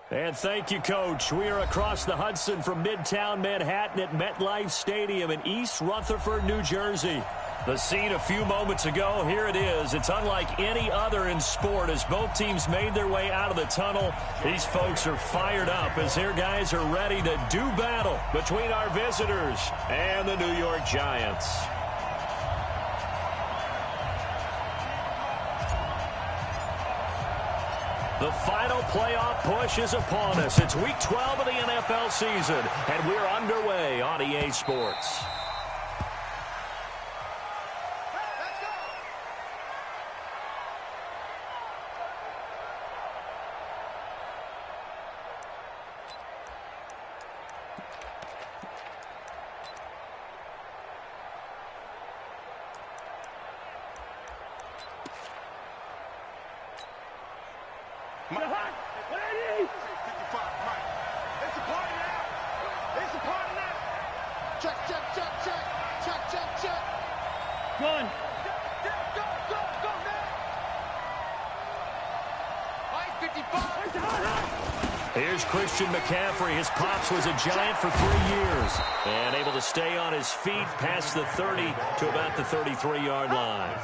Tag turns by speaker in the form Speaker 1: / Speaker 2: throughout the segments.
Speaker 1: And thank you, Coach. We are across the Hudson from Midtown Manhattan at MetLife Stadium in East Rutherford, New Jersey. The scene a few moments ago, here it is. It's unlike any other in sport as both teams made their way out of the tunnel. These folks are fired up as their guys are ready to do battle between our visitors and the New York Giants. The final playoff push is upon us. It's Week 12 of the NFL season, and we're underway on EA Sports. Here's Christian McCaffrey. His pops was a Giant for 3 years and able to stay on his feet past the 30 to about the 33-yard line.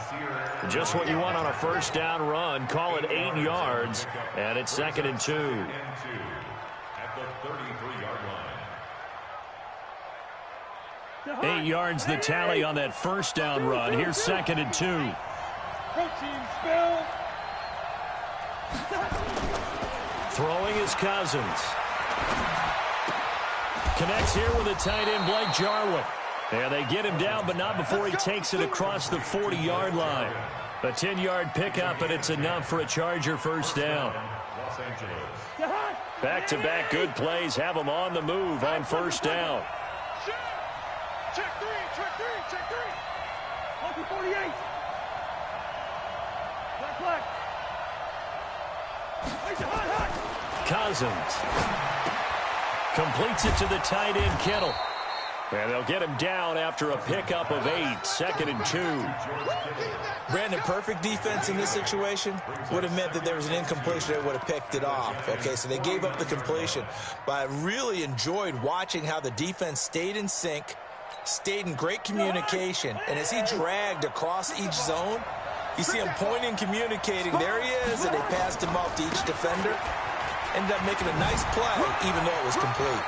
Speaker 1: Just what you want on a first down run. Call it 8 yards, and it's 2nd and 2.
Speaker 2: At the 33-yard line.
Speaker 1: 8 yards the tally on that first down run. Here's 2nd and 2.
Speaker 3: Protein spill.
Speaker 1: Throwing is Cousins. Connects here with a tight end, Blake Jarwin. And they get him down, but not before he takes it across the 40-yard line. A 10-yard pickup, and it's enough for a Charger first down. Back-to-back good plays have them on the move on first down.
Speaker 3: Check three. 48. Black.
Speaker 1: Cousins completes it to the tight end, Kittle. And they'll get him down after a pickup of 8, 2nd and 2.
Speaker 4: Brandon, perfect defense in this situation would have meant that there was an incompletion that would have picked it off. Okay, so they gave up the completion. But I really enjoyed watching how the defense stayed in sync, stayed in great communication, and as he dragged across each zone, you see him pointing, communicating. There he is, and they passed him off to each defender. Ended up making a nice play, even though it was complete.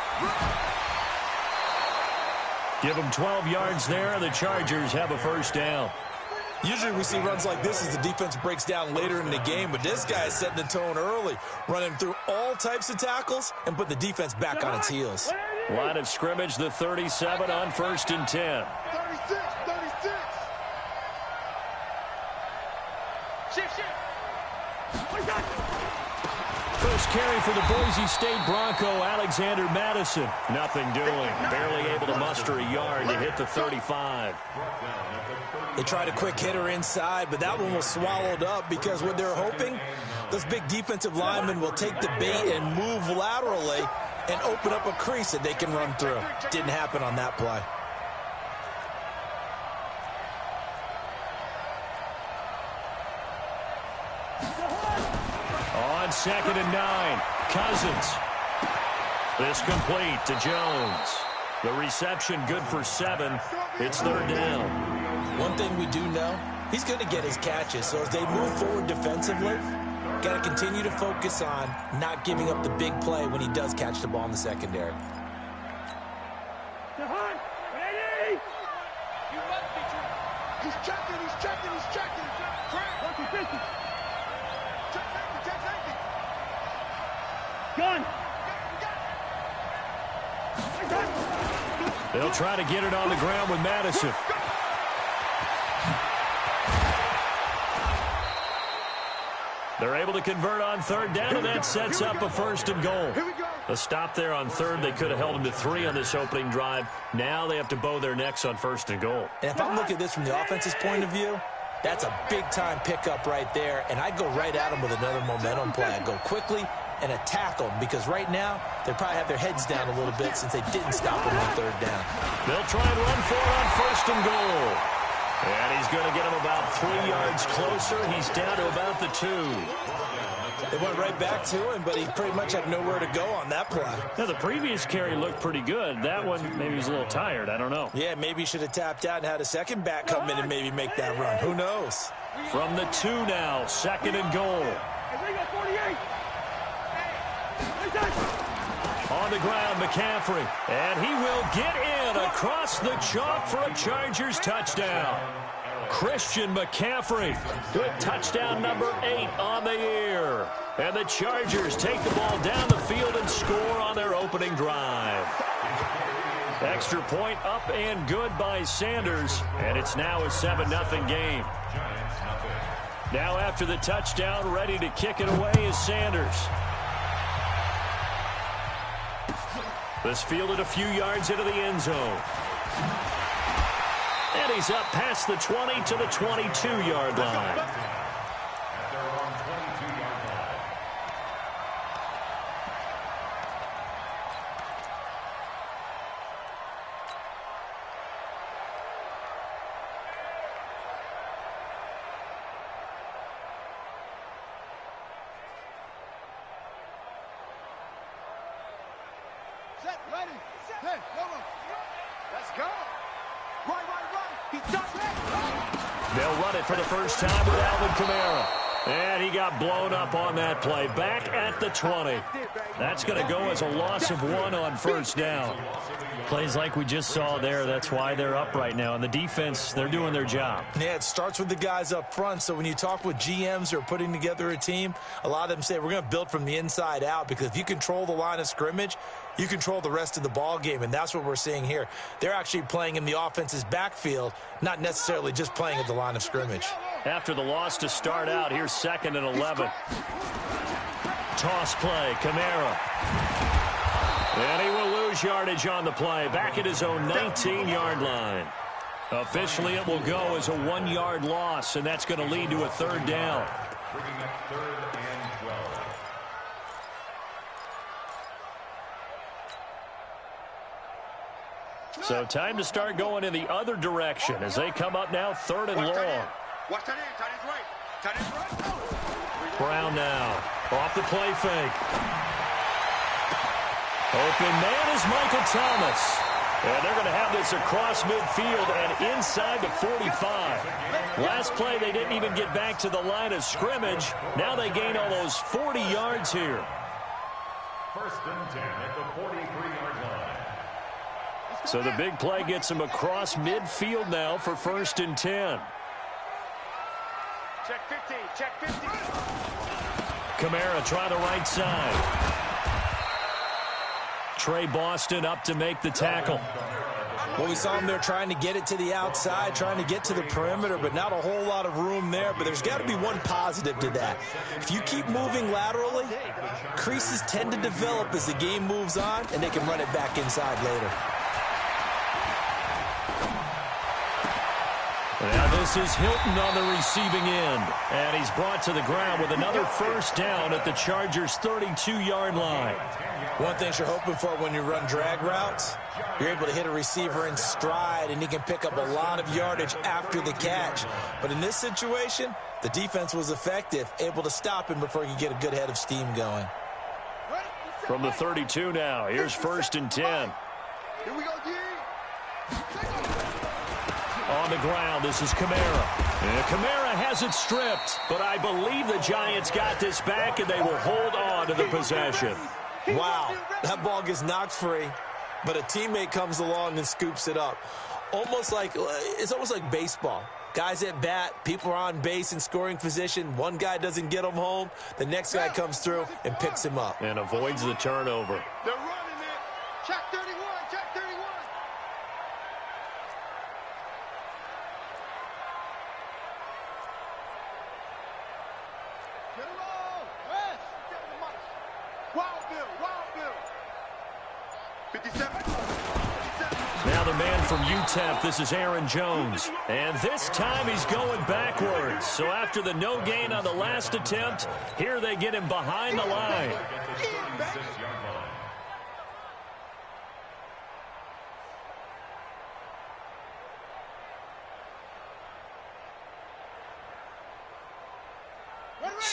Speaker 1: Give them 12 yards there. The Chargers have a first down.
Speaker 4: Usually we see runs like this as the defense breaks down later in the game, but this guy is setting the tone early, running through all types of tackles and put the defense back on its heels.
Speaker 1: Line of scrimmage, the 37 on 1st and 10.
Speaker 3: 36. Shift.
Speaker 1: First carry for the Boise State Bronco, Alexander Madison. Nothing doing. Barely able to muster a yard to hit the 35.
Speaker 4: They tried a quick hitter inside, but that one was swallowed up because what they're hoping, those big defensive linemen will take the bait and move laterally and open up a crease that they can run through. Didn't happen on that play.
Speaker 1: On 2nd and 9, Cousins. This complete to Jones. The reception good for 7. It's 3rd down.
Speaker 4: One thing we do know, he's going to get his catches. So as they move forward defensively, got to continue to focus on not giving up the big play when he does catch the ball in the secondary.
Speaker 3: Ready? He's checking. Crack. Gun.
Speaker 1: They'll try to get it on the ground with Madison. They're able to convert on 3rd down, and that sets up a 1st and goal. A stop there on 3rd. They could have held them to 3 on this opening drive. Now they have to bow their necks on 1st and goal.
Speaker 4: And if I'm looking at this from the offense's point of view, that's a big-time pickup right there, and I go right at them with another momentum play. I go quickly and attack them because right now they probably have their heads down a little bit since they didn't stop them on 3rd down.
Speaker 1: They'll try and run for it on 1st and goal. And he's going to get him about 3 yards closer. He's down to about the 2.
Speaker 4: They went right back to him, but he pretty much had nowhere to go on that play.
Speaker 1: Now, the previous carry looked pretty good. That one, maybe he's a little tired. I don't know.
Speaker 4: Yeah, maybe he should have tapped out and had a second back come in and maybe make that run. Who knows?
Speaker 1: From the 2 now, 2nd and goal. On the ground, McCaffrey. And he will get in across the chalk for a Chargers touchdown. Christian McCaffrey with touchdown number 8 on the year. And the Chargers take the ball down the field and score on their opening drive. Extra point up and good by Sanders. And it's now a 7-0 game. Now after the touchdown, ready to kick it away is Sanders. This fielded a few yards into the end zone. And he's up past the 20 to the 22-yard line.
Speaker 3: Set, ready, set, come on. Let's go. Right. He's done it.
Speaker 1: They'll run it for the first time with Alvin Kamara. And he got blown up on that play. Back at the 20. That's going to go as a loss of 1 on first down. Plays like we just saw there. That's why they're up right now. And the defense, they're doing their job.
Speaker 4: Yeah, it starts with the guys up front. So when you talk with GMs who are putting together a team, a lot of them say we're going to build from the inside out, because if you control the line of scrimmage, you control the rest of the ball game, and that's what we're seeing here. They're actually playing in the offense's backfield, not necessarily just playing at the line of scrimmage.
Speaker 1: After the loss to start out, here's 2nd and 11. Toss play, Kamara. And he will lose yardage on the play, back at his own 19-yard line. Officially, it will go as a 1-yard loss, and that's going to lead to a 3rd down.
Speaker 2: Bringing up 3rd and 12.
Speaker 1: So time to start going in the other direction as they come up now 3rd and long.
Speaker 3: Watch that in. Tight end right.
Speaker 1: Brown now off the play fake. Open man is Michael Thomas. And they're going to have this across midfield and inside the 45. Last play, they didn't even get back to the line of scrimmage. Now they gain almost 40 yards here.
Speaker 2: 1st and 10 at the 43-yard line.
Speaker 1: So the big play gets them across midfield now for 1st and 10.
Speaker 3: Check 50. Check 50.
Speaker 1: Kamara try the right side. Trey Boston up to make the tackle.
Speaker 4: Well, we saw him there trying to get it to the outside, trying to get to the perimeter, but not a whole lot of room there. But there's got to be one positive to that. If you keep moving laterally, creases tend to develop as the game moves on, and they can run it back inside later.
Speaker 1: Now this is Hilton on the receiving end. And he's brought to the ground with another first down at the Chargers' 32-yard line.
Speaker 4: One thing you're hoping for when you run drag routes, you're able to hit a receiver in stride, and he can pick up a lot of yardage after the catch. But in this situation, the defense was effective, able to stop him before he could get a good head of steam going.
Speaker 1: From the 32 now, here's 1st and 10.
Speaker 3: Here we go, D.
Speaker 1: On the ground, this is Kamara. And Kamara has it stripped, but I believe the Giants got this back, and they will hold on to the possession.
Speaker 4: Wow, that ball gets knocked free, but a teammate comes along and scoops it up. It's almost like baseball. Guys at bat, people are on base in scoring position. One guy doesn't get him home. The next guy comes through and picks him up.
Speaker 1: And avoids the turnover.
Speaker 3: They're running it. Check 31. Check 31. Get him all. West. Get him the mic. Wild Bill. 57.
Speaker 1: Now the man from UTEP, this is Aaron Jones. And this time he's going backwards. So after the no gain on the last attempt, here they get him behind the line.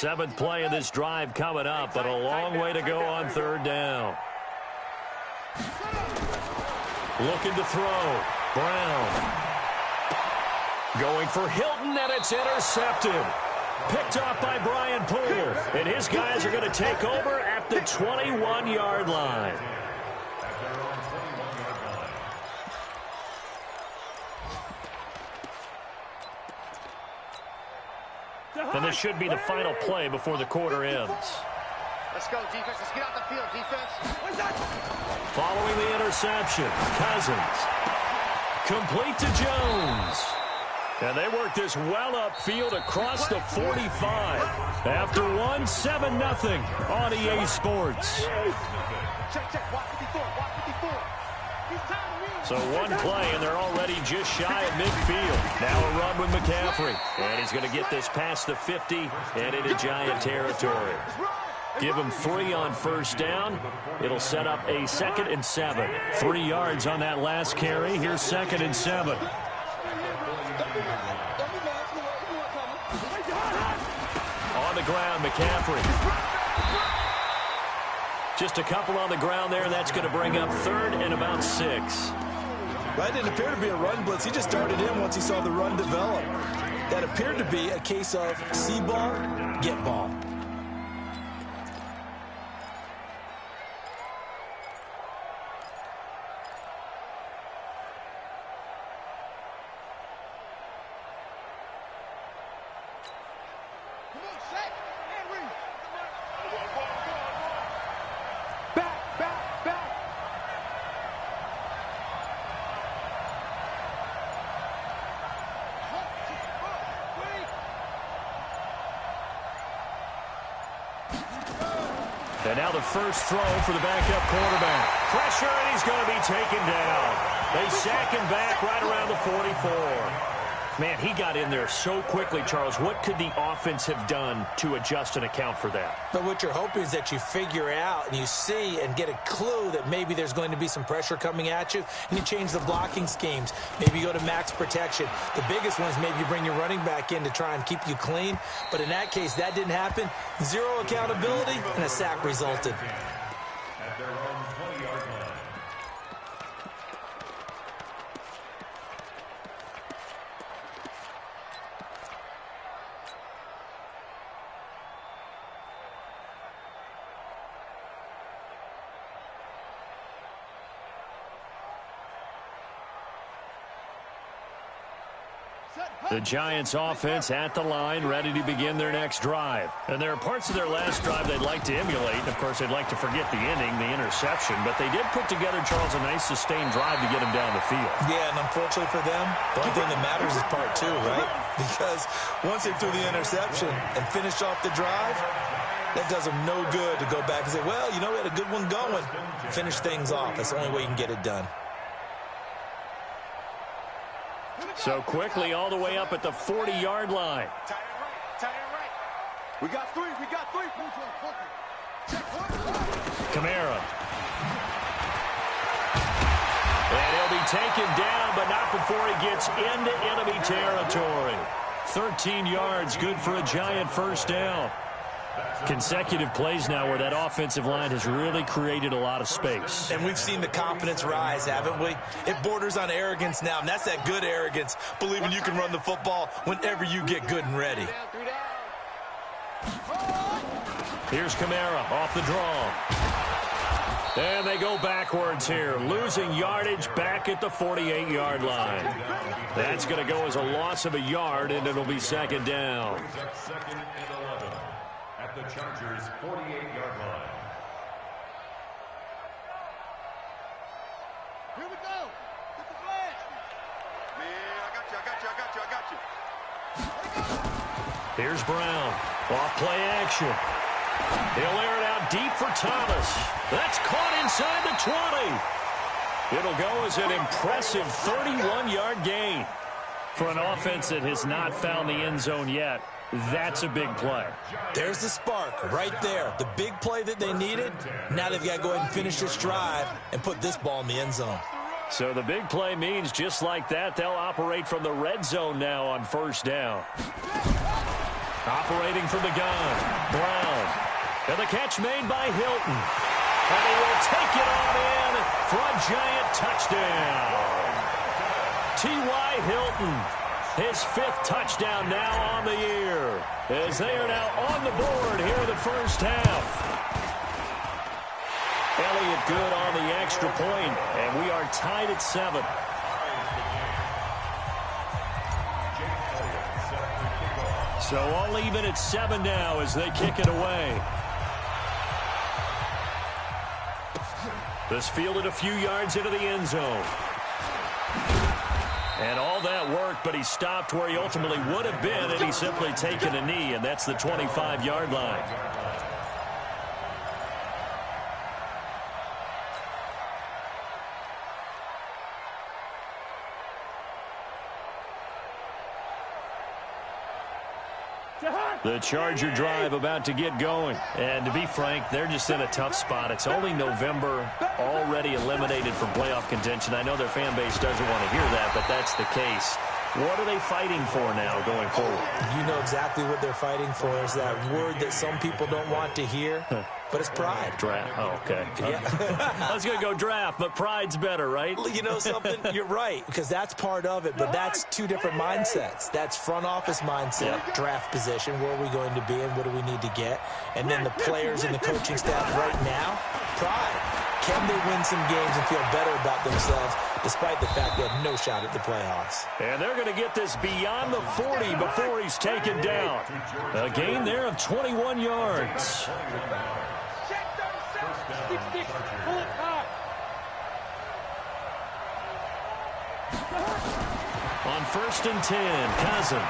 Speaker 1: Seventh play of this drive coming up, but a long way to go on third down. Looking to throw. Brown. Going for Hilton, and it's intercepted. Picked off by Brian Poole. And his guys are going to take over at the 21-yard line. And this should be the final play before the quarter ends.
Speaker 3: Let's go, defense. Let's get out the field, defense.
Speaker 1: Following the interception, Cousins. Complete to Jones. And they work this well upfield across the 45. After one, 7-0 on EA Sports.
Speaker 3: Check. Watch 54. Watch 54.
Speaker 1: So one play, and they're already just shy of midfield. Now a run with McCaffrey. And he's going to get this past the 50 and into Giant territory. Give him 3 on first down. It'll set up a 2nd and 7. 3 yards on that last carry. Here's 2nd and 7. On the ground, McCaffrey. Just a couple on the ground there, and that's going to bring up 3rd and about 6.
Speaker 4: That didn't appear to be a run blitz. He just started in once he saw the run develop. That appeared to be a case of see ball, get ball.
Speaker 1: And now the first throw for the backup quarterback. Pressure, and he's going to be taken down. They sack him back right around the 44. Man, he got in there so quickly, Charles. What could the offense have done to adjust and account for that?
Speaker 4: But what you're hoping is that you figure out and you see and get a clue that maybe there's going to be some pressure coming at you, and you change the blocking schemes. Maybe you go to max protection. The biggest one is maybe you bring your running back in to try and keep you clean. But in that case, that didn't happen. 0 accountability, and a sack resulted.
Speaker 2: At their own 20-yard line.
Speaker 1: The Giants offense at the line, ready to begin their next drive. And there are parts of their last drive they'd like to emulate. Of course, they'd like to forget the inning, the interception. But they did put together, Charles, a nice sustained drive to get him down the field.
Speaker 4: Yeah, and unfortunately for them, the only thing that matters is part 2, right? Because once they threw the interception and finished off the drive, that does them no good to go back and say, well, you know, we had a good one going. Finish things off. That's the only way you can get it done.
Speaker 1: So quickly all the way up at the 40-yard line.
Speaker 3: Tight end right. We got 3.
Speaker 1: Kamara. And he'll be taken down, but not before he gets into enemy territory. 13 yards, good for a Giant first down. Consecutive plays now where that offensive line has really created a lot of space.
Speaker 4: And we've seen the confidence rise, haven't we? It borders on arrogance now, and that's that good arrogance, believing you can run the football whenever you get good and ready.
Speaker 1: Here's Kamara off the draw. And they go backwards here, losing yardage back at the 48-yard line. That's going to go as a loss of a yard, and it'll be 2nd down.
Speaker 2: 2nd and 11 at the Chargers' 48-yard line.
Speaker 3: Here we go. Get the flag. Man, I got you.
Speaker 1: Here's Brown. Off play action. He'll air it out deep for Thomas. That's caught inside the 20. It'll go as an impressive 31-yard gain. For an offense that has not found the end zone yet, that's a big play.
Speaker 4: There's the spark right there. The big play that they needed. Now they've got to go ahead and finish this drive and put this ball in the end zone.
Speaker 1: So the big play means just like that, they'll operate from the red zone now on first down. Operating from the gun, Brown. And the catch made by Hilton. And he will take it on in for a giant touchdown. T.Y. Hilton, his 5th touchdown now on the year, as they are now on the board here in the first half. Elliott good on the extra point, and we are tied at 7. So all even at 7 now as they kick it away. This fielded a few yards into the end zone. And all that worked, but he stopped where he ultimately would have been, and he's simply taken a knee, and that's the 25-yard line. The Charger drive about to get going. And to be frank, they're just in a tough spot. It's only November, already eliminated from playoff contention. I know their fan base doesn't want to hear that, but that's the case. What are they fighting for now going forward?
Speaker 4: You know exactly what they're fighting for is that word that some people don't want to hear, but it's pride.
Speaker 1: Draft. Oh, okay. Yeah. I was going to go draft, but pride's better, right?
Speaker 4: You know something? You're right, because that's part of it, but that's two different mindsets. That's front office mindset, draft position, where are we going to be and what do we need to get? And then the players and the coaching staff right now, pride. Can they win some games and feel better about themselves despite the fact they have no shot at the playoffs?
Speaker 1: And they're going to get this beyond the 40 before he's taken down. A gain there of 21 yards. On 1st and 10, Cousins.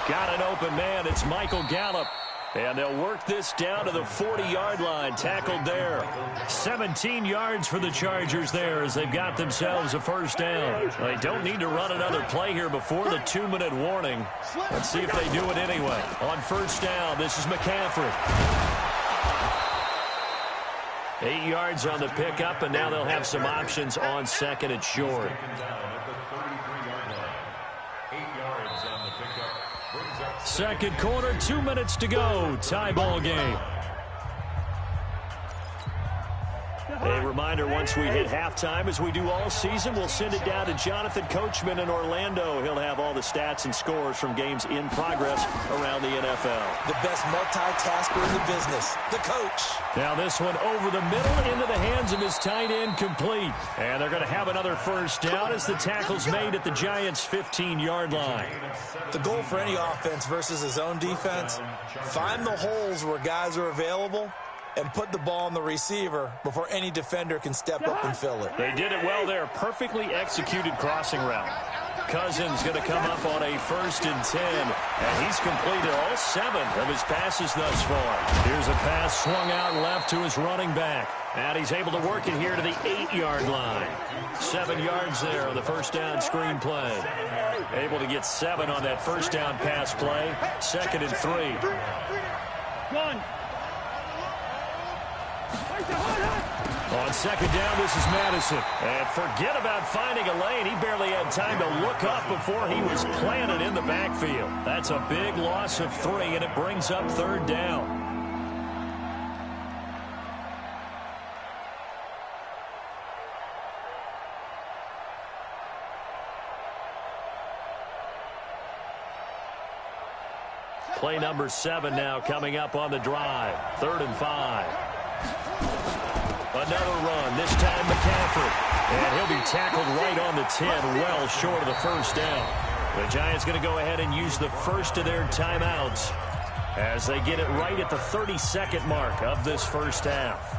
Speaker 1: Got an open man. It's Michael Gallup. And they'll work this down to the 40-yard line. Tackled there. 17 yards for the Chargers there as they've got themselves a first down. They don't need to run another play here before the 2-minute warning. Let's see if they do it anyway. On 1st down, this is McCaffrey. 8 yards on the pickup, and now they'll have some options on 2nd and short. Second quarter, 2 minutes to go. Tie ball game. A reminder, once we hit halftime, as we do all season, we'll send it down to Jonathan Coachman in Orlando. He'll have all the stats and scores from games in progress around the NFL.
Speaker 4: The best multitasker in the business, the coach.
Speaker 1: Now this one over the middle into the hands of his tight end, complete. And they're going to have another first down as the tackle's made at the Giants' 15-yard line.
Speaker 4: The goal for any offense versus his own defense, find the holes where guys are available and put the ball on the receiver before any defender can step up and fill it.
Speaker 1: They did it well there. Perfectly executed crossing route. Cousins going to come up on a 1st and 10, and he's completed all 7 of his passes thus far. Here's a pass swung out left to his running back, and he's able to work it here to the 8-yard line. 7 yards there on the first down screen play. Able to get 7 on that first down pass play. 2nd and 3. On 2nd down, this is Madison. And forget about finding a lane. He barely had time to look up before he was planted in the backfield. That's a big loss of 3, and it brings up 3rd down. Play number 7 now coming up on the drive. 3rd and 5. Another run, this time McCaffrey. And he'll be tackled right on the 10, well short of the first down. The Giants going to go ahead and use the first of their timeouts as they get it right at the 32nd mark of this first half.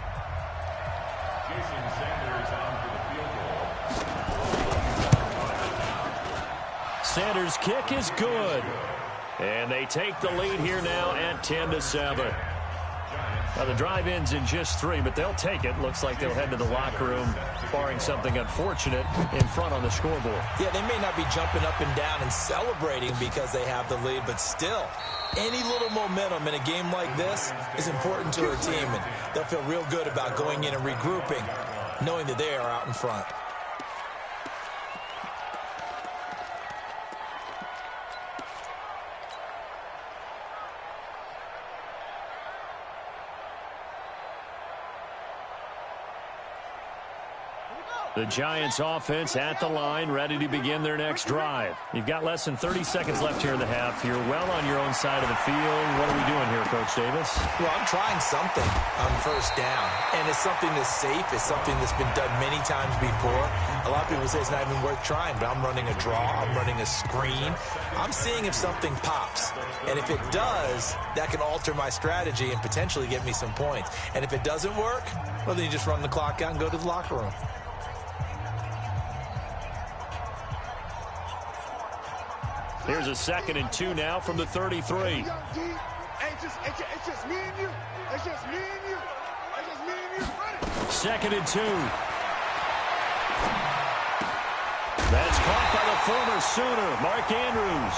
Speaker 1: Sanders' kick is good. And they take the lead here now at 10-7. Now, the drive ends in just 3, but they'll take it. Looks like they'll head to the locker room, barring something unfortunate, in front on the scoreboard.
Speaker 4: Yeah, they may not be jumping up and down and celebrating because they have the lead, but still, any little momentum in a game like this is important to their team, and they'll feel real good about going in and regrouping, knowing that they are out in front.
Speaker 1: The Giants offense at the line, ready to begin their next drive. You've got less than 30 seconds left here in the half. You're well on your own side of the field. What are we doing here, Coach Davis?
Speaker 4: Well, I'm trying something on first down, and it's something that's safe. It's something that's been done many times before. A lot of people say it's not even worth trying, but I'm running a draw. I'm running a screen. I'm seeing if something pops, and if it does, that can alter my strategy and potentially get me some points. And if it doesn't work, well, then you just run the clock out and go to the locker room.
Speaker 1: Here's a 2nd and 2 now from the 33.
Speaker 3: It's just me and you. It's just me and you. It's just me and you. Run it.
Speaker 1: 2nd and 2. That's caught by the former Sooner, Mark Andrews.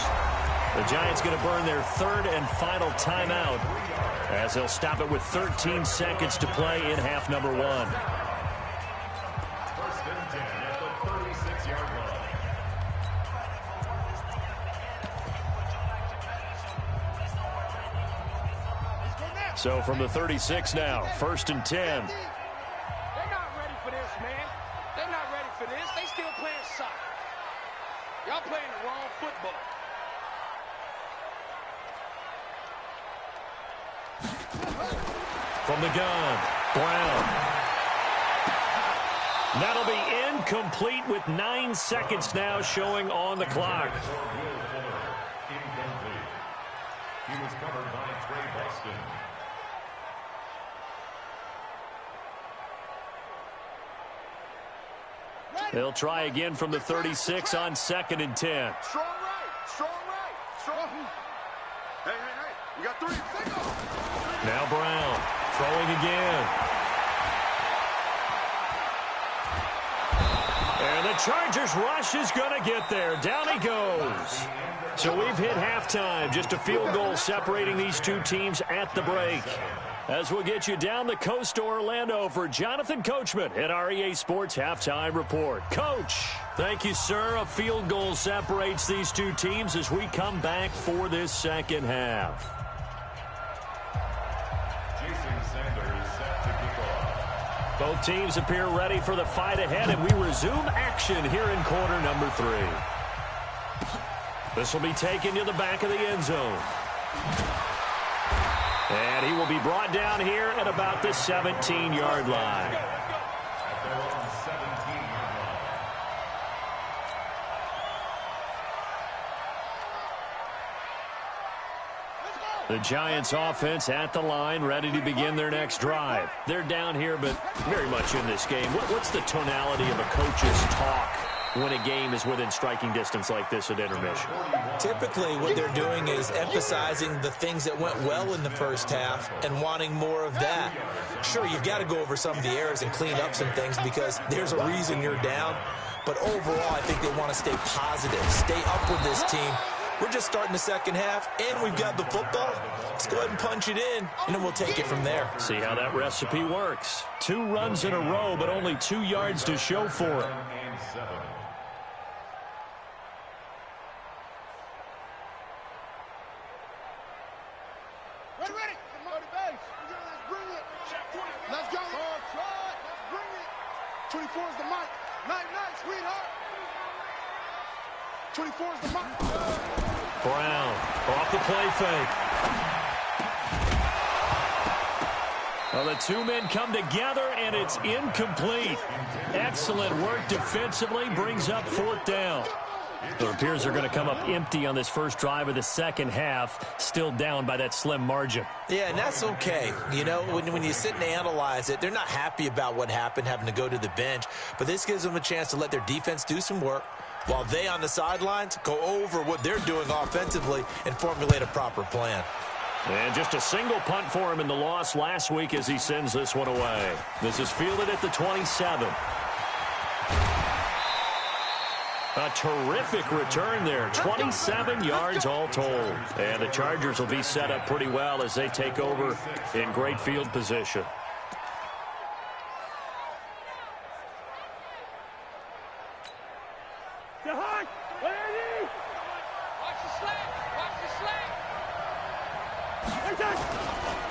Speaker 1: The Giants going to burn their 3rd and final timeout as they'll stop it with 13 seconds to play in half number 1.
Speaker 2: 1st and 10 at the 36-yard line.
Speaker 1: So from the 36 now, 1st and 10.
Speaker 3: They're not ready for this, man. They're not ready for this. They still playing soccer. Y'all playing the wrong football.
Speaker 1: From the gun, Brown. That'll be incomplete with 9 seconds now showing on the clock.
Speaker 2: Incomplete. He was covered by Trey Boston.
Speaker 1: They'll try again from the 36 on 2nd and 10.
Speaker 3: Strong right. Strong right. Strong. Hey. We got 3.
Speaker 1: Now Brown throwing again. And the Chargers rush is going to get there. Down he goes. So we've hit halftime. Just a field goal separating these two teams at the break. As we'll get you down the coast to Orlando for Jonathan Coachman at our EA Sports Halftime Report. Coach, thank you, sir. A field goal separates these two teams as we come back for this second half. Both teams appear ready for the fight ahead, and we resume action here in quarter number 3. This will be taken to the back of the end zone. And he will be brought down here at about the 17-yard line. The Giants offense at the line, ready to begin their next drive. They're down here, but very much in this game. What's the tonality of a coach's talk when a game is within striking distance like this at intermission?
Speaker 4: Typically, what they're doing is emphasizing the things that went well in the first half and wanting more of that. Sure, you've got to go over some of the errors and clean up some things because there's a reason you're down. But overall, I think they want to stay positive, stay up with this team. We're just starting the second half, and we've got the football. Let's go ahead and punch it in, and then we'll take it from there.
Speaker 1: See how that recipe works. 2 runs in a row, but only 2 yards to show for it.
Speaker 3: Ready. Come on, the base. Let's bring it. Let's go. Let's bring it. 24 is the mic. Night, sweetheart. 24 is the mic.
Speaker 1: Brown off the play fake. Well, the 2 men come together, and it's incomplete. Excellent work defensively, brings up 4th down. It appears they're going to come up empty on this first drive of the second half, still down by that slim margin.
Speaker 4: Yeah, and that's okay. You know, when you sit and analyze it, they're not happy about what happened, having to go to the bench. But this gives them a chance to let their defense do some work while they on the sidelines go over what they're doing offensively and formulate a proper plan.
Speaker 1: And just a single punt for him in the loss last week as he sends this one away. This is fielded at the 27. A terrific return there. 27 yards all told. And the Chargers will be set up pretty well as they take over in great field position.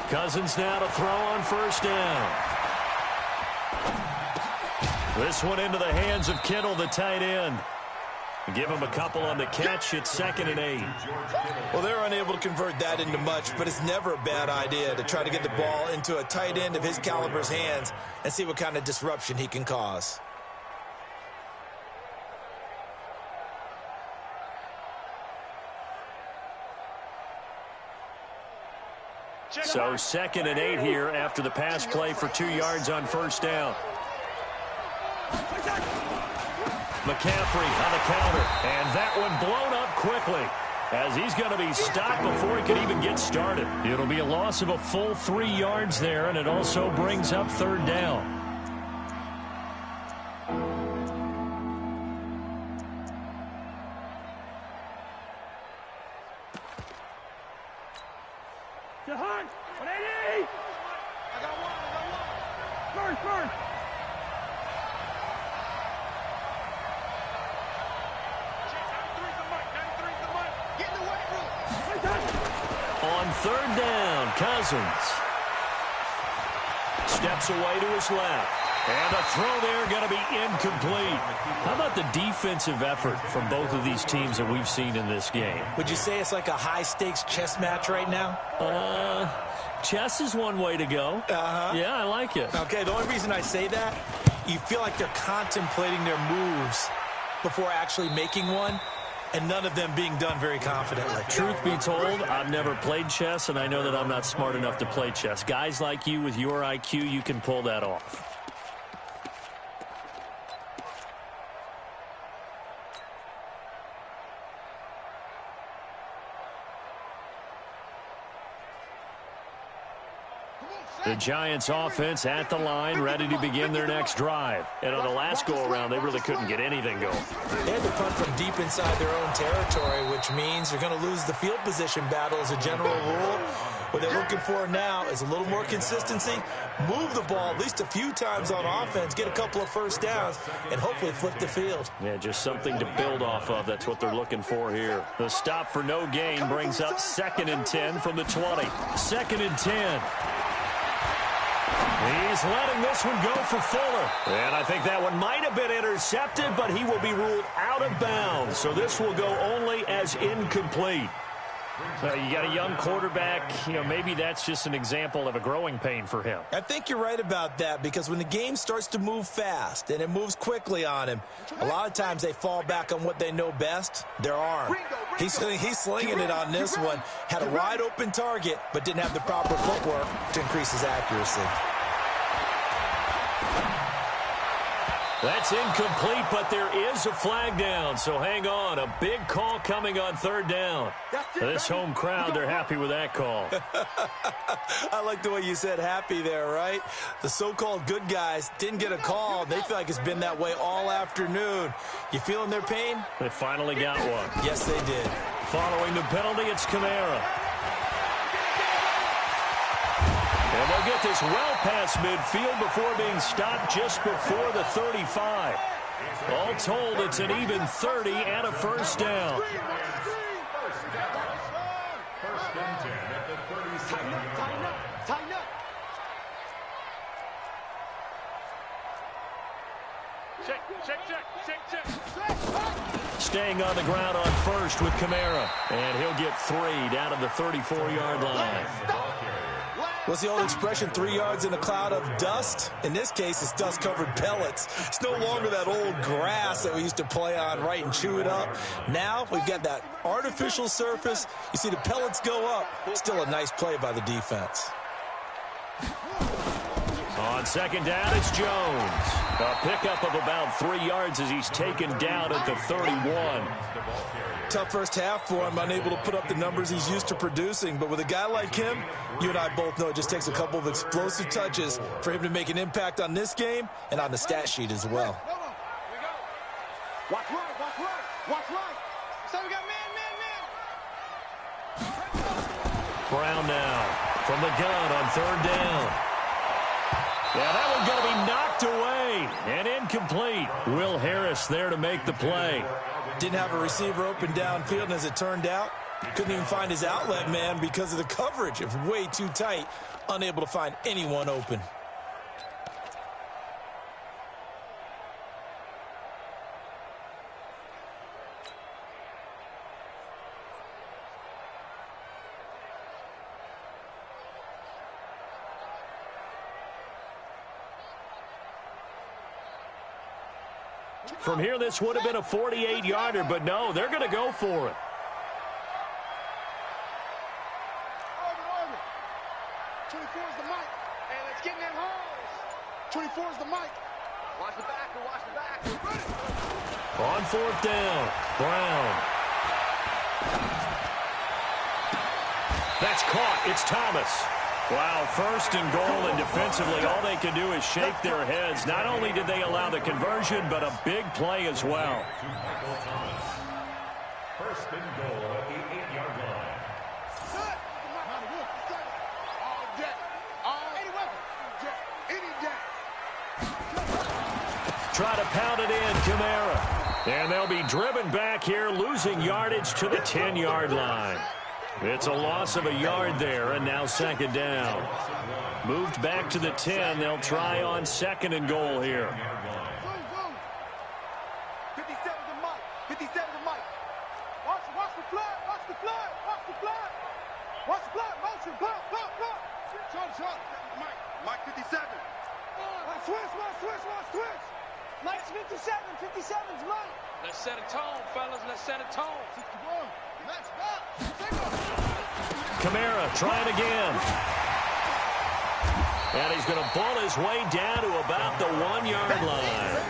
Speaker 1: Cousins now to throw on first down. This one into the hands of Kittle, the tight end. Give him a couple on the catch. It's 2nd and 8.
Speaker 4: Well, they're unable to convert that into much, but it's never a bad idea to try to get the ball into a tight end of his caliber's hands and see what kind of disruption he can cause.
Speaker 1: So 2nd and 8 here after the pass play for 2 yards on 1st down. McCaffrey on the counter, and that one blown up quickly as he's going to be stopped before he can even get started. It'll be a loss of a full 3 yards there, and it also brings up 3rd down. On 3rd down, Cousins steps away to his left. And a throw there going to be incomplete. How about the defensive effort from both of these teams that we've seen in this game?
Speaker 4: Would you say it's like a high-stakes chess match right now?
Speaker 1: Chess is one way to go. Yeah, I like it.
Speaker 4: Okay, the only reason I say that, you feel like they're contemplating their moves before actually making one, and none of them being done very confidently.
Speaker 1: Truth be told, I've never played chess, and I know that I'm not smart enough to play chess. Guys like you with your IQ, you can pull that off. The Giants offense at the line, ready to begin their next drive. And on the last go-around, they really couldn't get anything going.
Speaker 4: They had to punt from deep inside their own territory, which means they're going to lose the field position battle as a general rule. What they're looking for now is a little more consistency, move the ball at least a few times on offense, get a couple of first downs, and hopefully flip the field.
Speaker 1: Yeah, just something to build off of. That's what they're looking for here. The stop for no gain brings up 2nd and 10 from the 20. 2nd and 10. He's letting this one go for Fuller. And I think that one might have been intercepted, but he will be ruled out of bounds. So this will go only as incomplete. You got a young quarterback. Maybe that's just an example of a growing pain for him.
Speaker 4: I think you're right about that, because when the game starts to move fast and it moves quickly on him, a lot of times they fall back on what they know best, their arm. He's slinging it on this one. Had a wide open target, but didn't have the proper footwork to increase his accuracy.
Speaker 1: That's incomplete, but there is a flag down, so hang on. A big call coming on 3rd down. This home crowd, they're happy with that call.
Speaker 4: I like the way you said happy there, right? The so-called good guys didn't get a call. They feel like it's been that way all afternoon. You feeling their pain?
Speaker 1: They finally got one.
Speaker 4: Yes, they did.
Speaker 1: Following the penalty, it's Kamara. And they'll get this well past midfield before being stopped just before the 35. All told, it's an even 30 and a first down.
Speaker 2: First and 10 at the 37-yard line.
Speaker 3: Tighten up. Check.
Speaker 1: Staying on the ground on first with Kamara. And he'll get 3 down at the 34-yard line.
Speaker 4: What's the old expression, 3 yards in a cloud of dust? In this case, it's dust-covered pellets. It's no longer that old grass that we used to play on, right, and chew it up. Now we've got that artificial surface. You see the pellets go up. Still a nice play by the defense.
Speaker 1: On 2nd down, it's Jones. A pickup of about 3 yards as he's taken down at the 31.
Speaker 4: Tough first half for him, unable to put up the numbers he's used to producing. But with a guy like him, you and I both know it just takes a couple of explosive touches for him to make an impact on this game and on the stat sheet as well.
Speaker 3: Watch right. So we got man.
Speaker 1: Brown now from the gun on 3rd down. Yeah, that one's going to be knocked away and incomplete. Will Harris there to make the play.
Speaker 4: Didn't have a receiver open downfield, and as it turned out, couldn't even find his outlet man because of the coverage. It was way too tight, unable to find anyone open.
Speaker 1: From here, this would have been a 48-yarder, but no, they're going to go for it.
Speaker 3: 24 is the mic. Hey, let's get in that holes. 24 is the mic. Watch the back, watch the back.
Speaker 1: On fourth down, Brown. That's caught. It's Thomas. Wow, first and goal, and defensively, all they can do is shake their heads. Not only did they allow the conversion, but a big play as well.
Speaker 2: First and goal at the 8-yard line.
Speaker 3: All day. Any weapon. Any day.
Speaker 1: Try to pound it in, Kamara. And they'll be driven back here, losing yardage to the 10-yard line. It's a loss of a yard there, and now second down. Moved back to the 10. They'll try on second and goal here.
Speaker 3: 57 to Mike. 57 to Mike. Watch the flag. Watch the flag. Watch the flag. Watch the flag. Motion. Pop. Shot. Mike 57. Switch. Mike's 57. 57's Mike.
Speaker 5: Let's set a tone, fellas. Let's set a tone.
Speaker 3: 61. Let's back.
Speaker 1: Kamara trying again. And he's going to ball his way down to about the 1-yard line.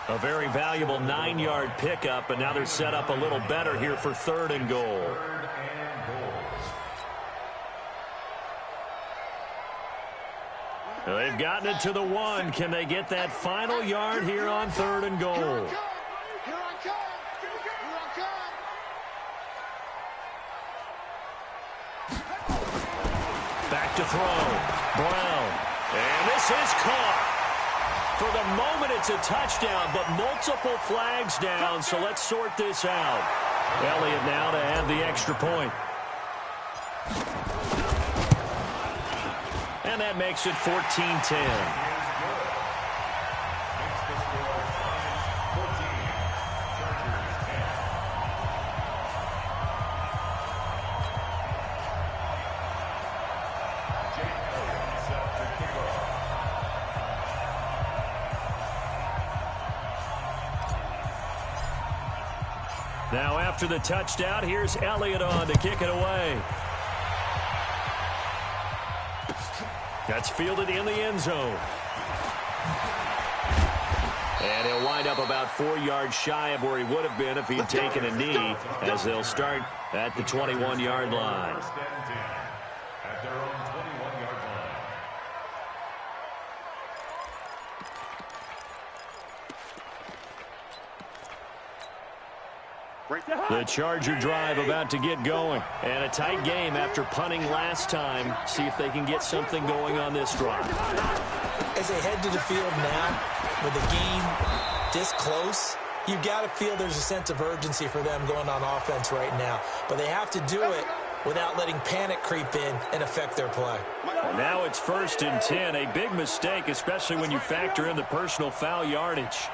Speaker 1: A very valuable 9-yard pickup, and now they're set up a little better here for third and goal. They've gotten it to the 1. Can they get that final yard here on third and goal?
Speaker 3: Here I come.
Speaker 1: Back to throw. Brown. And this is caught. For the moment, it's a touchdown, but multiple flags down, so let's sort this out. Elliott now to have the extra point. And that makes it 14-10. Now after the touchdown, here's Elliott on to kick it away. That's fielded in the end zone. And he'll wind up about 4 yards shy of where he would have been if he'd taken a knee, as they'll start at the 21-yard line.
Speaker 2: First and 10 at their own 21-yard line.
Speaker 1: The Charger drive about to get going. And a tight game after punting last time. See if they can get something going on this drive.
Speaker 4: As they head to the field now, with the game this close, you've got to feel there's a sense of urgency for them going on offense right now. But they have to do it without letting panic creep in and affect their play.
Speaker 1: Well, now it's first and 10. A big mistake, especially when you factor in the personal foul yardage.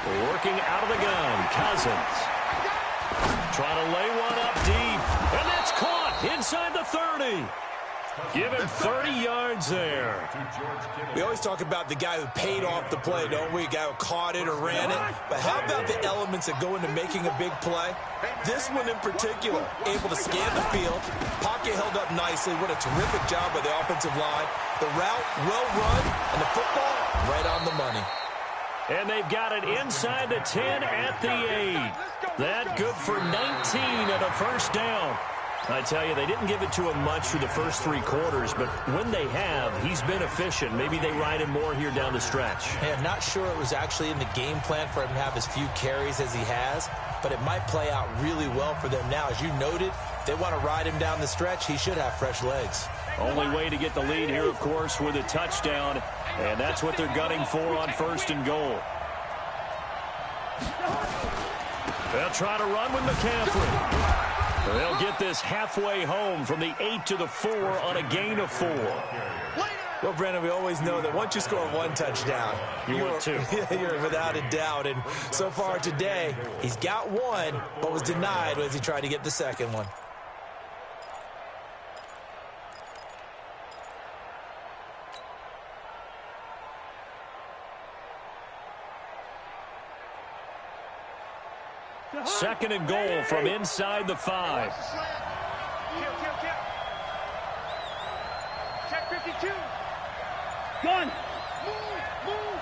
Speaker 1: Working out of the gun, Cousins. Trying to lay one up deep. And that's caught inside the 30. Give him 30 yards there.
Speaker 4: We always talk about the guy who paid off the play, don't we? A guy who caught it or ran it. But how about the elements that go into making a big play? This one in particular, able to scan the field. Pocket held up nicely. What a terrific job by the offensive line. The route, well run, and the football, right on the money.
Speaker 1: And they've got it inside the 10 at the 8. That good for 19 and a first down. I tell you, they didn't give it to him much through the first 3 quarters, but when they have, he's been efficient. Maybe they ride him more here down the stretch.
Speaker 4: Hey, I'm not sure it was actually in the game plan for him to have as few carries as he has, but it might play out really well for them now. As you noted, if they want to ride him down the stretch, he should have fresh legs.
Speaker 1: Only way to get the lead here, of course, with a touchdown, and that's what they're gunning for on first and goal. They'll try to run with McCaffrey. They'll get this halfway home from the 8 to the 4 on a gain of 4.
Speaker 4: Well, Brandon, we always know that once you score 1 touchdown,
Speaker 1: you're 2.
Speaker 4: You're without a doubt. And so far today, he's got 1, but was denied as he tried to get the second one.
Speaker 1: Second and goal from inside the 5.
Speaker 5: Check 52.
Speaker 3: Gun. Move.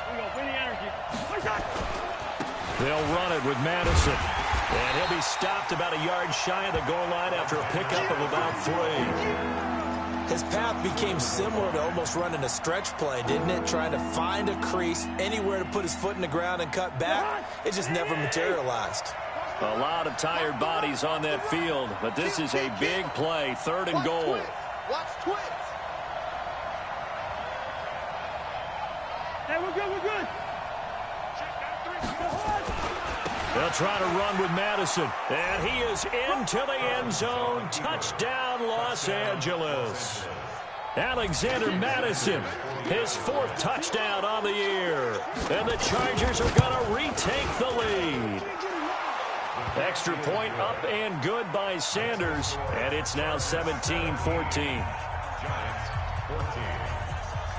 Speaker 3: Here we go. Bring the energy.
Speaker 1: They'll run it with Madison. And he'll be stopped about a yard shy of the goal line after a pickup of about 3.
Speaker 4: His path became similar to almost running a stretch play, didn't it? Trying to find a crease, anywhere to put his foot in the ground and cut back. It just never materialized.
Speaker 1: A lot of tired bodies on that field, but this is a big play, 3rd and goal.
Speaker 3: Watch twins. Hey, we're good.
Speaker 1: They'll try to run with Madison, and he is into the end zone. Touchdown, Los Angeles. Alexander Madison, his 4th touchdown on the year. And the Chargers are going to retake the lead. Extra point up and good by Sanders, and it's now 17-14.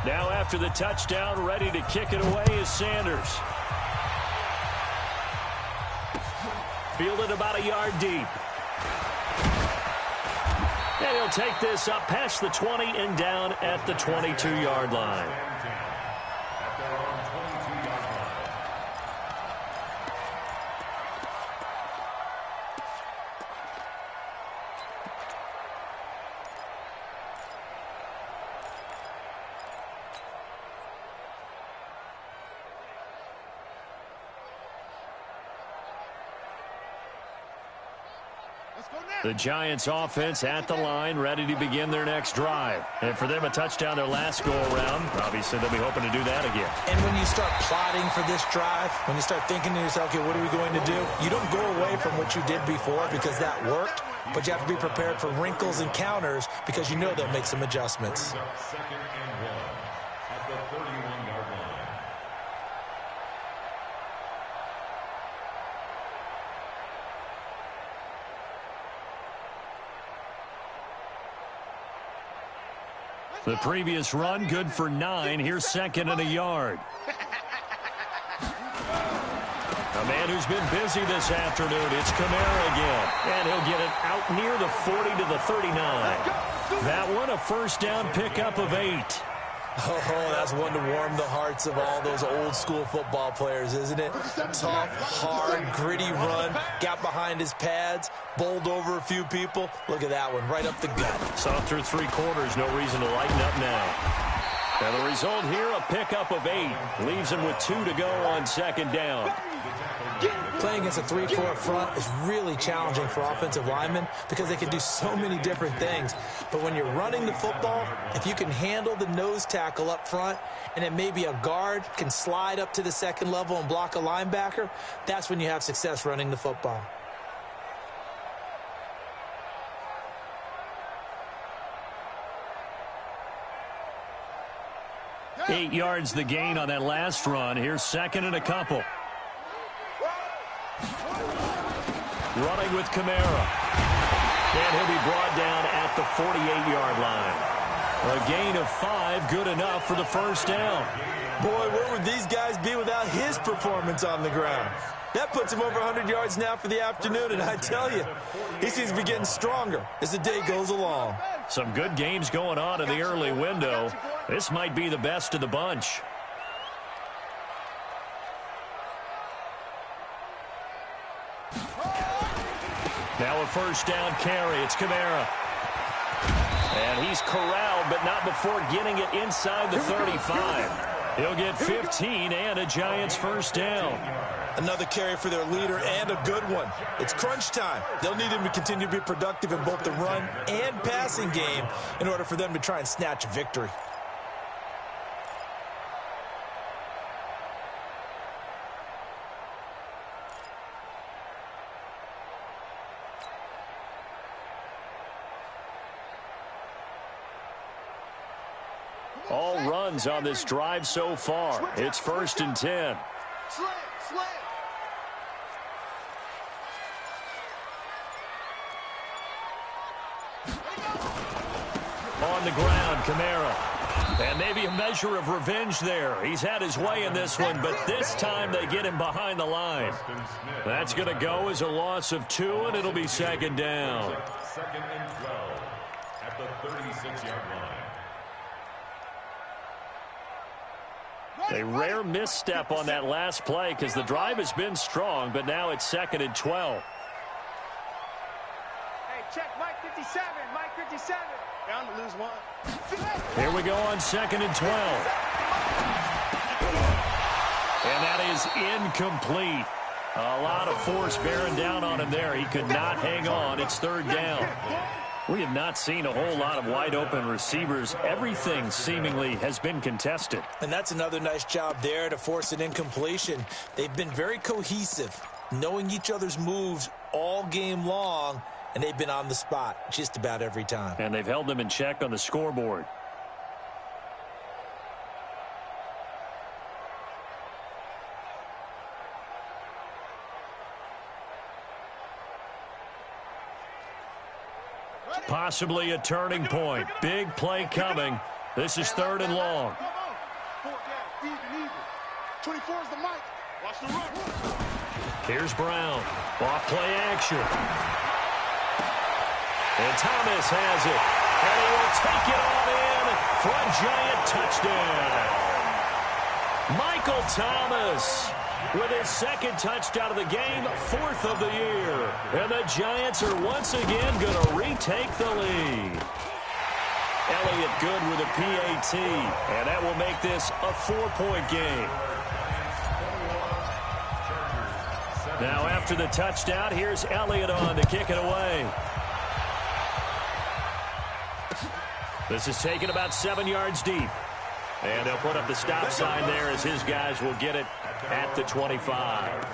Speaker 1: Now after the touchdown, ready to kick it away is Sanders. Fielded about a yard deep. And he'll take this up past the 20 and down at the 22-yard line. The Giants offense at the line, ready to begin their next drive. And for them, a touchdown their last go-around. Obviously, they'll be hoping to do that again.
Speaker 4: And when you start plotting for this drive, when you start thinking to yourself, okay, what are we going to do? You don't go away from what you did before because that worked, but you have to be prepared for wrinkles and counters because you know they'll make some adjustments.
Speaker 2: 2nd and 1 at the 31-yard line.
Speaker 1: The previous run, good for 9. Here's 2nd and a yard. A man who's been busy this afternoon. It's Kamara again. And he'll get it out near the 40 to the 39. That one, a first down pickup of 8.
Speaker 4: Oh, that's one to warm the hearts of all those old-school football players, isn't it? Tough, hard, gritty run, got behind his pads, bowled over a few people. Look at that one, right up the gut.
Speaker 1: Saw through 3 quarters, no reason to lighten up now. And the result here, a pickup of 8. Leaves him with 2 to go on 2nd down.
Speaker 4: Playing against a 3-4 front is really challenging for offensive linemen because they can do so many different things. But when you're running the football, if you can handle the nose tackle up front and then maybe a guard can slide up to the 2nd level and block a linebacker, that's when you have success running the football.
Speaker 1: Yeah. 8 yards the gain on that last run. Here's 2nd and a couple. Running with Kamara. And he'll be brought down at the 48-yard line. A gain of 5, good enough for the first down.
Speaker 4: Boy, where would these guys be without his performance on the ground? That puts him over 100 yards now for the afternoon, and I tell you, he seems to be getting stronger as the day goes along.
Speaker 1: Some good games going on in the early window. This might be the best of the bunch. Now a first down carry. It's Kamara. And he's corralled, but not before getting it inside the 35. He'll get 15 and a Giants first down.
Speaker 4: Another carry for their leader and a good one. It's crunch time. They'll need him to continue to be productive in both the run and passing game in order for them to try and snatch a victory.
Speaker 1: All runs on this drive so far. It's 1st and 10. On the ground, Kamara. And maybe a measure of revenge there. He's had his way in this one, but this time they get him behind the line. That's going to go as a loss of 2, and it'll be second down.
Speaker 2: Second and 12 at the 36-yard line.
Speaker 1: A rare misstep on that last play because the drive has been strong, but now it's second and 12.
Speaker 3: Hey, check Mike 57. Mike 57. Bound to lose one.
Speaker 1: Here we go on second and 12. And that is incomplete. A lot of force bearing down on him there. He could not hang on. It's third down. We have not seen a whole lot of wide open receivers. Everything seemingly has been contested.
Speaker 4: And that's another nice job there to force an incompletion. They've been very cohesive, knowing each other's moves all game long, and they've been on the spot just about every time.
Speaker 1: And they've held them in check on the scoreboard. Possibly a turning point. Big play coming. This is third and long.
Speaker 3: 24 is the mic. Watch the run.
Speaker 1: Here's Brown. Off play action. And Thomas has it. And he will take it on in for a giant touchdown. Michael Thomas with his second touchdown of the game, 4th of the year. And the Giants are once again going to retake the lead. Elliott good with a PAT, and that will make this a 4-point game. Now after the touchdown, here's Elliott on to kick it away. This is taken about 7 yards deep. And they'll put up the stop sign there as his guys will get it at the 25.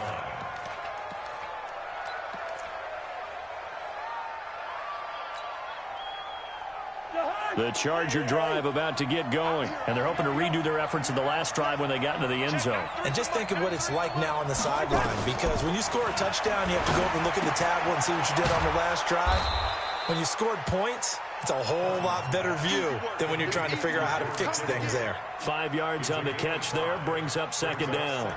Speaker 1: The Charger drive about to get going, and they're hoping to redo their efforts in the last drive when they got into the end zone.
Speaker 4: And just think of what it's like now on the sideline, because when you score a touchdown, you have to go over and look at the tablet and see what you did on the last drive. When you scored points, it's a whole lot better view than when you're trying to figure out how to fix things there.
Speaker 1: 5 yards on the catch there, brings up second down.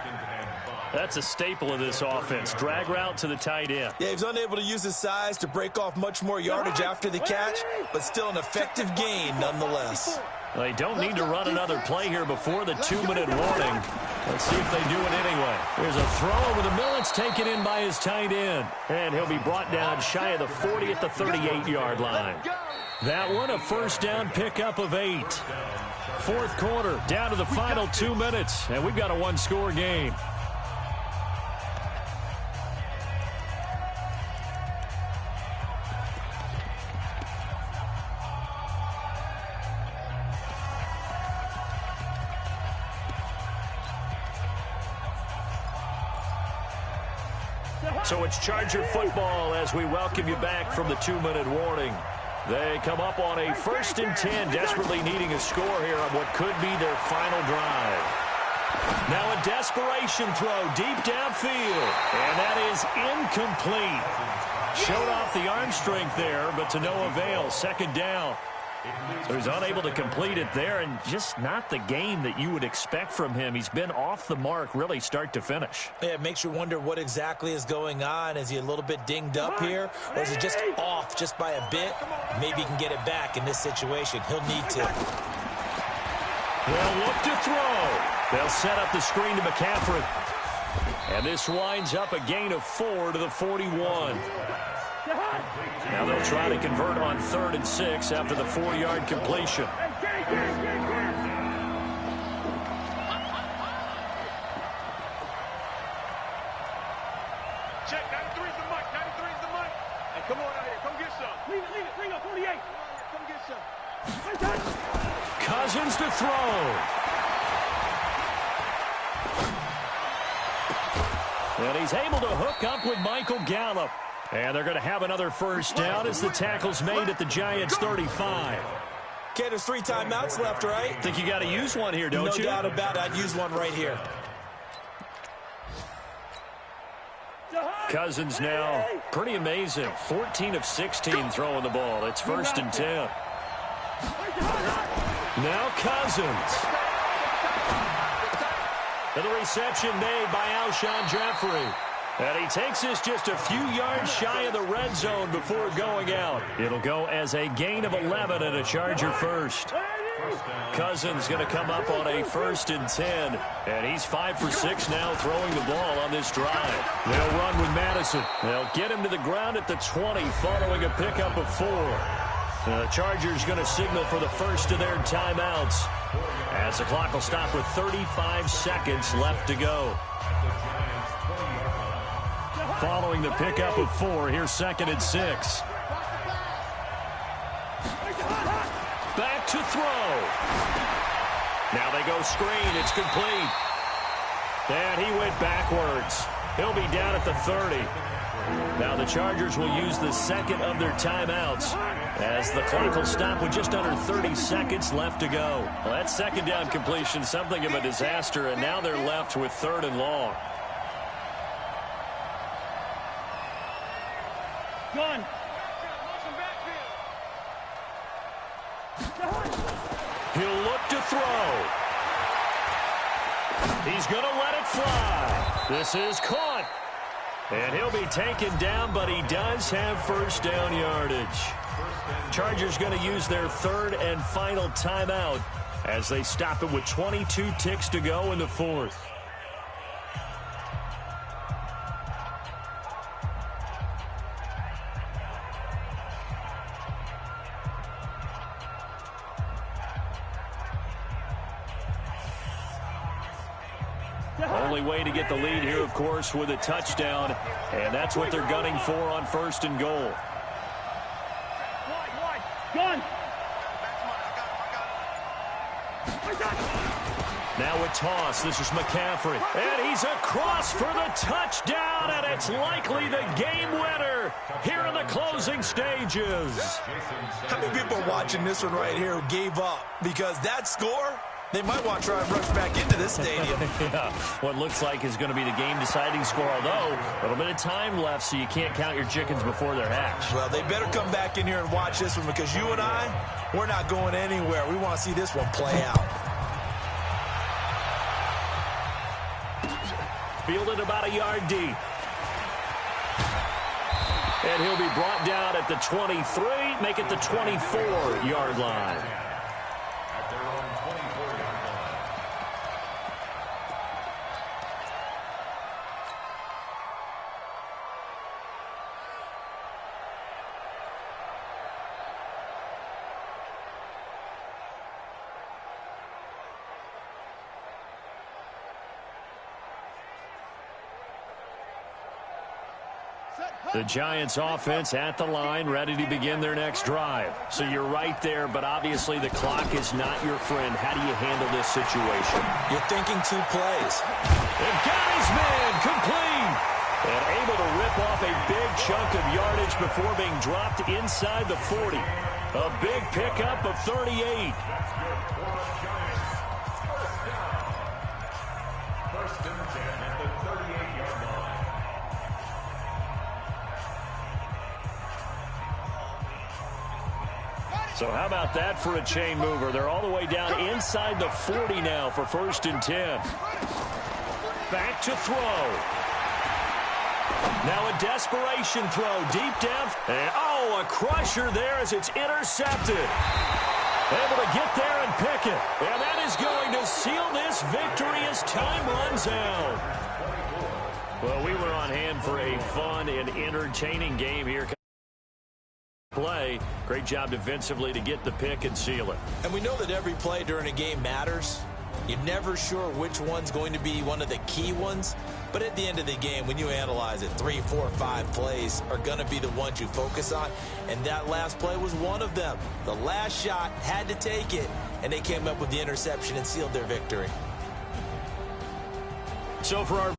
Speaker 1: That's a staple of this offense. Drag route to the tight end.
Speaker 4: Yeah, he was unable to use his size to break off much more yardage after the catch, but still an effective gain nonetheless.
Speaker 1: They don't need to run another play here before the 2-minute warning. Let's see if they do it anyway. There's a throw over the middle. It's taken in by his tight end. And he'll be brought down shy of the 40 at the 38-yard line. That one, a first down pickup of 8. Fourth quarter, down to the final 2 minutes, and we've got a one-score game. So it's Charger football as we welcome you back from the 2-minute warning. They come up on a 1st and 10, desperately needing a score here on what could be their final drive. Now a desperation throw deep downfield, and that is incomplete. Showed off the arm strength there, but to no avail. Second down. So he's unable to complete it there, and just not the game that you would expect from him. He's been off the mark really start to finish.
Speaker 4: Yeah, it makes you wonder what exactly is going on. Is he a little bit dinged up here, or is he just off just by a bit? Maybe he can get it back in this situation. He'll need to.
Speaker 1: They'll look to throw. They'll set up the screen to McCaffrey. And this winds up a gain of 4 to the 41. Now they'll try to convert on 3rd and 6 after the 4-yard completion.
Speaker 3: Check, 93 is the mic. 93 is the mic. Hey, come on out here. Come get some. Leave it. Bring up 48. Come get some.
Speaker 1: Cousins to throw. And he's able to hook up with Michael Gallup. And they're going to have another first down as the tackle's made at the Giants' 35.
Speaker 4: Okay, there's 3 timeouts left, right?
Speaker 1: Think you got to use one here, don't you?
Speaker 4: No doubt about it. I'd use one right here.
Speaker 1: Cousins now, pretty amazing. 14 of 16 throwing the ball. It's 1st and 10. Now Cousins. And the reception made by Alshon Jeffrey. And he takes this just a few yards shy of the red zone before going out. It'll go as a gain of 11 and a Charger first. Cousins going to come up on a 1st and 10. And he's 5 for 6 now throwing the ball on this drive. They'll run with Madison. They'll get him to the ground at the 20 following a pickup of 4. The Chargers going to signal for the first of their timeouts as the clock will stop with 35 seconds left to go. Following the pickup of 4, here's 2nd and 6. Back to throw. Now they go screen. It's complete. And he went backwards. He'll be down at the 30. Now the Chargers will use the second of their timeouts as the clock will stop with just under 30 seconds left to go. Well, that second down completion, something of a disaster, and now they're left with 3rd and long.
Speaker 3: Gun.
Speaker 1: He'll look to throw. He's going to let it fly. This is caught. And he'll be taken down, but he does have 1st down yardage. Chargers going to use their 3rd and final timeout as they stop it with 22 ticks to go in the 4th. Only way to get the lead here, of course, with a touchdown, and that's what they're gunning for on 1st and goal.
Speaker 3: Gun.
Speaker 1: Now a toss. This is McCaffrey. And he's across for the touchdown, and it's likely the game winner here in the closing stages.
Speaker 4: How many people are watching this one right here who gave up? Because that score, they might want to try and rush back into this stadium.
Speaker 1: Yeah, what looks like is going to be the game-deciding score, although a little bit of time left, so you can't count your chickens before they're hatched.
Speaker 4: Well, they better come back in here and watch this one because you and I, we're not going anywhere. We want to see this one play out.
Speaker 1: Fielded about a yard deep. And he'll be brought down at the 23, make it the 24-yard line. The Giants offense at the line, ready to begin their next drive. So you're right there, but obviously the clock is not your friend. How do you handle this situation?
Speaker 4: You're thinking 2 plays.
Speaker 1: And got his man complete. And able to rip off a big chunk of yardage before being dropped inside the 40. A big pickup of 38. So how about that for a chain mover? They're all the way down inside the 40 now for 1st and 10. Back to throw. Now a desperation throw deep down. And a crusher there as it's intercepted. Able to get there and pick it. And that is going to seal this victory as time runs out. Well, we were on hand for a fun and entertaining game here. Play. Great job defensively to get the pick and seal it.
Speaker 4: And we know that every play during a game matters. You're never sure which one's going to be one of the key ones. But at the end of the game, when you analyze it, 3, 4, 5 plays are going to be the ones you focus on. And that last play was one of them. The last shot had to take it, and they came up with the interception and sealed their victory.
Speaker 1: So for our